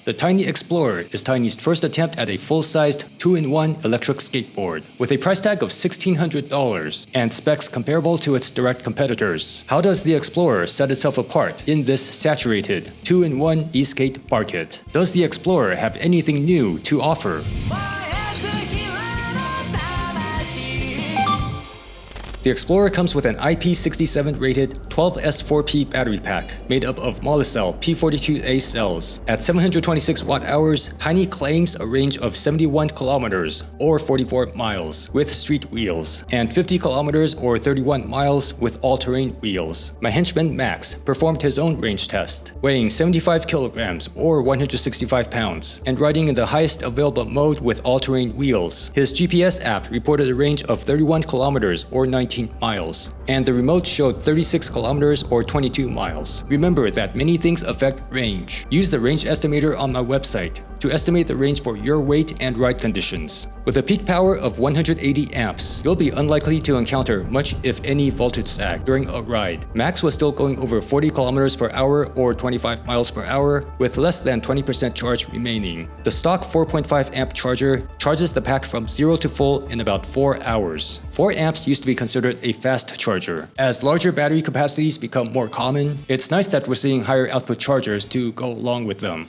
The Tynee Explorer is Tynee's first attempt at a full-sized 2-in-1 electric skateboard with a price tag of $1,600 and specs comparable to its direct competitors. How does the Explorer set itself apart in this saturated 2-in-1 e-skate market? Does the Explorer have anything new to offer? The Explorer comes with an IP67 rated 12S4P battery pack made up of monocell P42A cells. At 726 watt-hours, Tynee claims a range of 71 kilometers or 44 miles with street wheels and 50 kilometers or 31 miles with all-terrain wheels. My henchman Max performed his own range test, weighing 75 kilograms or 165 pounds and riding in the highest available mode with all-terrain wheels. His GPS app reported a range of 31 kilometers or 19 miles, and the remote showed 36 kilometers or 22 miles. Remember that many things affect range. Use the range estimator on my website to estimate the range for your weight and ride conditions. With a peak power of 180 amps, you'll be unlikely to encounter much if any voltage sag during a ride. Max was still going over 40 kilometers per hour or 25 miles per hour with less than 20% charge remaining. The stock 4.5 amp charger charges the pack from 0 to full in about 4 hours. 4 amps used to be considered a fast charger. As larger battery capacities become more common, it's nice that we're seeing higher output chargers to go along with them.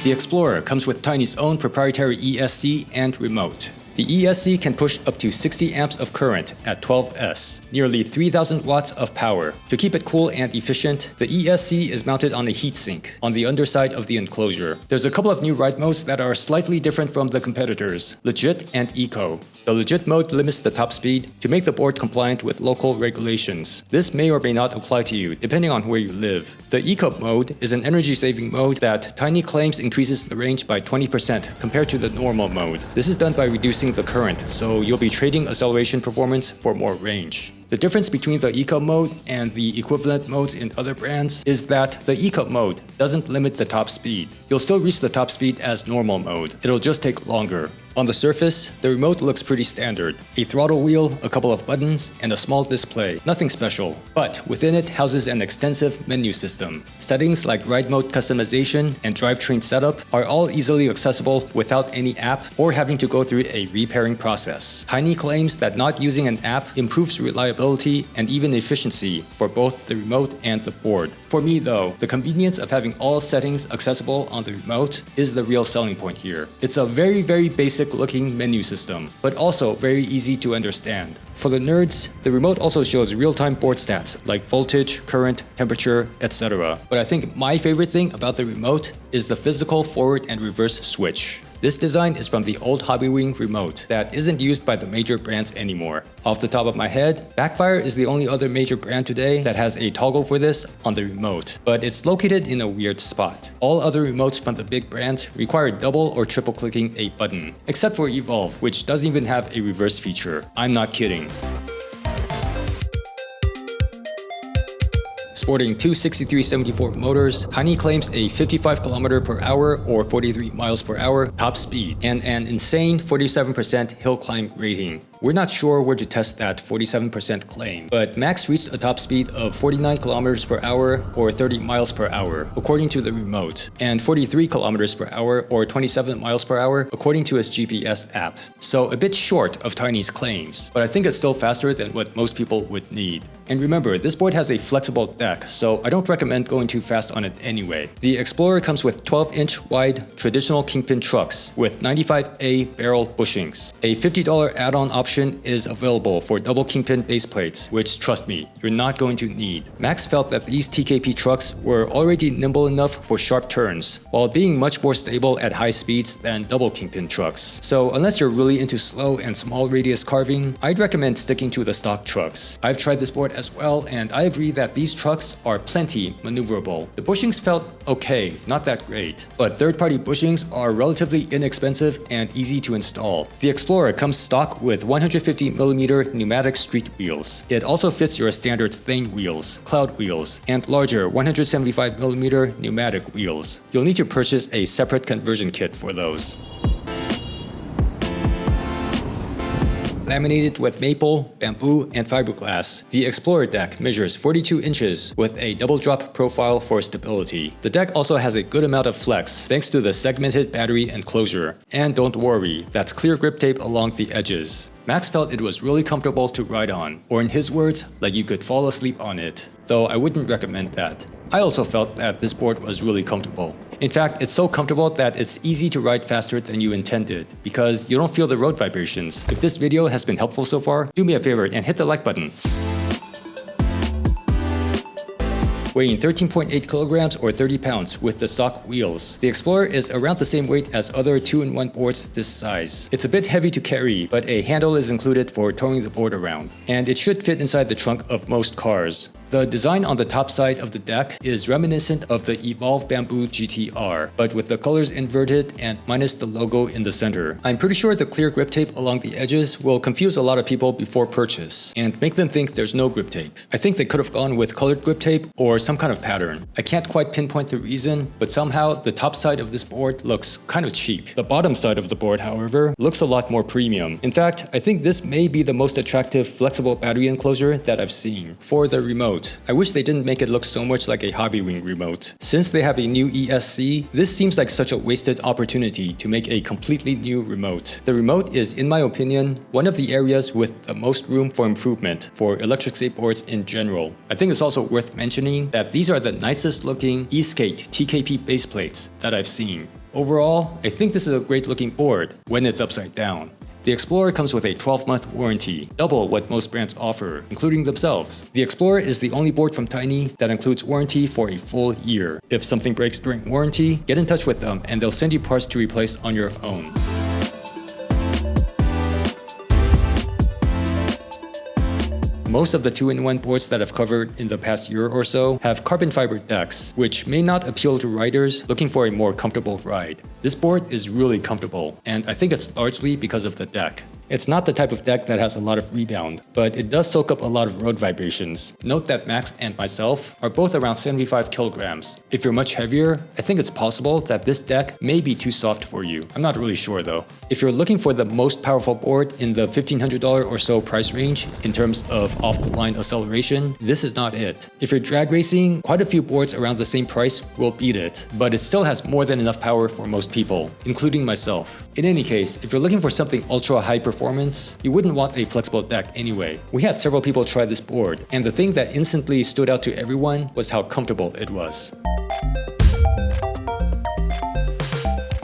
The Explorer comes with Tynee's own proprietary ESC and remote. The ESC can push up to 60 amps of current at 12S, nearly 3,000 watts of power. To keep it cool and efficient, the ESC is mounted on a heatsink on the underside of the enclosure. There's a couple of new ride modes that are slightly different from the competitors, Legit and Eco. The Legit mode limits the top speed to make the board compliant with local regulations. This may or may not apply to you, depending on where you live. The Eco mode is an energy-saving mode that Tynee claims increases the range by 20% compared to the normal mode. This is done by reducing the current, so you'll be trading acceleration performance for more range. The difference between the Eco mode and the equivalent modes in other brands is that the Eco mode doesn't limit the top speed. You'll still reach the top speed as normal mode. It'll just take longer. On the surface, the remote looks pretty standard. A throttle wheel, a couple of buttons, and a small display. Nothing special, but within it houses an extensive menu system. Settings like ride mode customization and drivetrain setup are all easily accessible without any app or having to go through a repairing process. Tynee claims that not using an app improves reliability and even efficiency for both the remote and the board. For me though, the convenience of having all settings accessible on the remote is the real selling point here. It's a very basic looking menu system, but also very easy to understand. For the nerds, the remote also shows real-time board stats like voltage, current, temperature, etc. But I think my favorite thing about the remote is the physical forward and reverse switch. This design is from the old Hobbywing remote that isn't used by the major brands anymore. Off the top of my head, Backfire is the only other major brand today that has a toggle for this on the remote, but it's located in a weird spot. All other remotes from the big brands require double or triple clicking a button, except for Evolve, which doesn't even have a reverse feature. I'm not kidding. Sporting two 6374 motors, Tynee claims a 55 km per hour or 43 miles per hour top speed and an insane 47% hill climb rating. We're not sure where to test that 47% claim, but Max reached a top speed of 49 kilometers per hour or 30 miles per hour, according to the remote, and 43 kilometers per hour or 27 miles per hour, according to his GPS app. So a bit short of Tynee's claims, but I think it's still faster than what most people would need. And remember, this board has a flexible deck, so I don't recommend going too fast on it anyway. The Explorer comes with 12-inch wide traditional kingpin trucks with 95A barrel bushings. A $50 add-on option is available for double kingpin base plates, which trust me, you're not going to need. Max felt that these TKP trucks were already nimble enough for sharp turns, while being much more stable at high speeds than double kingpin trucks. So unless you're really into slow and small radius carving, I'd recommend sticking to the stock trucks. I've tried this board as well, and I agree that these trucks are plenty maneuverable. The bushings felt okay, not that great, but third-party bushings are relatively inexpensive and easy to install. The Explorer comes stock with 150mm pneumatic street wheels. It also fits your standard Tynee wheels, cloud wheels, and larger 175mm pneumatic wheels. You'll need to purchase a separate conversion kit for those. laminated with maple, bamboo, and fiberglass. The Explorer deck measures 42 inches with a double drop profile for stability. The deck also has a good amount of flex thanks to the segmented battery enclosure. And don't worry, that's clear grip tape along the edges. Max felt it was really comfortable to ride on, or in his words, like you could fall asleep on it. Though I wouldn't recommend that. I also felt that this board was really comfortable. In fact, it's so comfortable that it's easy to ride faster than you intended, because you don't feel the road vibrations. If this video has been helpful so far, do me a favor and hit the like button. Weighing 13.8 kilograms or 30 pounds with the stock wheels. The Explorer is around the same weight as other 2-in-1 boards this size. It's a bit heavy to carry, but a handle is included for towing the board around. And it should fit inside the trunk of most cars. The design on the top side of the deck is reminiscent of the Evolve Bamboo GTR, but with the colors inverted and minus the logo in the center. I'm pretty sure the clear grip tape along the edges will confuse a lot of people before purchase and make them think there's no grip tape. I think they could have gone with colored grip tape or some kind of pattern. I can't quite pinpoint the reason, but somehow the top side of this board looks kind of cheap. The bottom side of the board, however, looks a lot more premium. In fact, I think this may be the most attractive flexible battery enclosure that I've seen. For the remote, I wish they didn't make it look so much like a Hobbywing remote. Since they have a new ESC, this seems like such a wasted opportunity to make a completely new remote. The remote is, in my opinion, one of the areas with the most room for improvement for electric skateboards in general. I think it's also worth mentioning that these are the nicest looking eSkate TKP base plates that I've seen. Overall, I think this is a great looking board when it's upside down. The Explorer comes with a 12-month warranty, double what most brands offer, including themselves. The Explorer is the only board from Tynee that includes warranty for a full year. If something breaks during warranty, get in touch with them and they'll send you parts to replace on your own. Most of the 2-in-1 boards that I've covered in the past year or so have carbon fiber decks, which may not appeal to riders looking for a more comfortable ride. This board is really comfortable, and I think it's largely because of the deck. It's not the type of deck that has a lot of rebound, but it does soak up a lot of road vibrations. Note that Max and myself are both around 75 kilograms. If you're much heavier, I think it's possible that this deck may be too soft for you. I'm not really sure though. If you're looking for the most powerful board in the $1,500 or so price range in terms of off-the-line acceleration, this is not it. If you're drag racing, quite a few boards around the same price will beat it, but it still has more than enough power for most people, including myself. In any case, if you're looking for something ultra high performance, you wouldn't want a flexible deck anyway. We had several people try this board, and the thing that instantly stood out to everyone was how comfortable it was.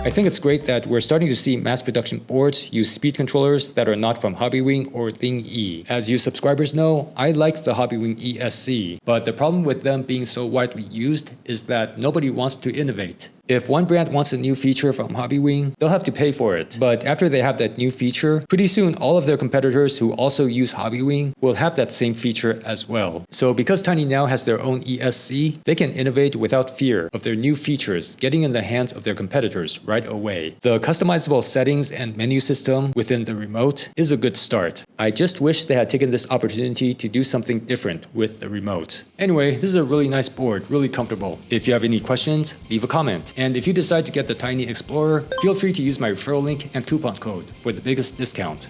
I think it's great that we're starting to see mass production boards use speed controllers that are not from Hobbywing or Tynee. As you subscribers know, I like the Hobbywing ESC, but the problem with them being so widely used is that nobody wants to innovate. If one brand wants a new feature from Hobbywing, they'll have to pay for it. But after they have that new feature, pretty soon all of their competitors who also use Hobbywing will have that same feature as well. So because Tynee now has their own ESC, they can innovate without fear of their new features getting in the hands of their competitors right away. The customizable settings and menu system within the remote is a good start. I just wish they had taken this opportunity to do something different with the remote. Anyway, this is a really nice board, really comfortable. If you have any questions, leave a comment. And if you decide to get the Tynee Explorer, feel free to use my referral link and coupon code for the biggest discount.